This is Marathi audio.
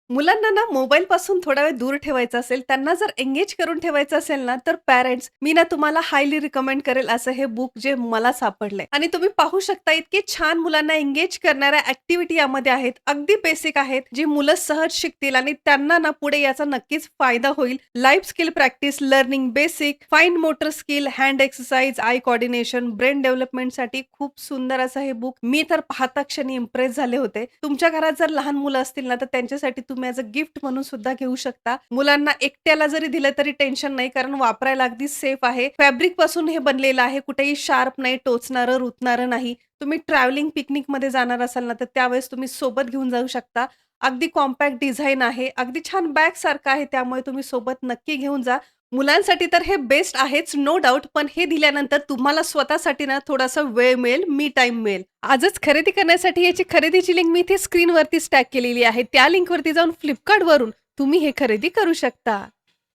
मुलांना ना मोबाईल पासून थोडा वेळ दूर ठेवायचं असेल, त्यांना जर एंगेज करून ठेवायचं असेल ना, तर पॅरेंट्स मी ना तुम्हाला हायली रिकमेंड करेल असं हे बुक जे मला सापडलंय आणि तुम्ही पाहू शकता इतके छान मुलांना एंगेज करणाऱ्या ॲक्टिव्हिटी यामध्ये आहेत. अगदी बेसिक आहेत, जी मुलं सहज शिकतील आणि त्यांना ना पुढे याचा नक्कीच फायदा होईल. Life skill practice, learning basic, fine motor skill, hand exercise, eye coordination, brain डेव्हलपमेंटसाठी खूप सुंदर असं हे बुक. मी तर पाहता क्षणी इम्प्रेस झाले होते. तुमच्या घरात जर लहान मुलं असतील ना, तर त्यांच्यासाठी तुम्ही ॲज अ गिफ्ट म्हणून सुद्धा घेऊ शकता. मुलांना एकट्याला जरी दिलं तरी टेन्शन नाही, कारण वापरायला अगदी सेफ आहे. फॅब्रिक पासून हे बनलेलं आहे. कुठेही शार्प नाही, टोचणारं, रुतणारं नाही. तुम्ही ट्रॅव्हलिंग पिकनिकमध्ये जाणार असाल ना, तर त्यावेळेस तुम्ही सोबत घेऊन जाऊ शकता. अगदी कॉम्पॅक्ट डिझाइन आहे. अगदी छान बॅगसारखं आहे. त्यामुळे तुम्ही सोबत नक्की घेऊन जा. मुलांसाठी तर हे बेस्ट आहेच, नो डाउट. पण हे दिल्यानंतर तुम्हाला स्वतःसाठी ना थोडासा वेळ मिळेल, मी टाईम मिळेल. आजच खरेदी करण्यासाठी याची खरेदीची लिंक मी इथे स्क्रीनवरतीच टॅग केलेली आहे. त्या लिंकवरती जाऊन Flipkartवरून तुम्ही हे खरेदी करू शकता.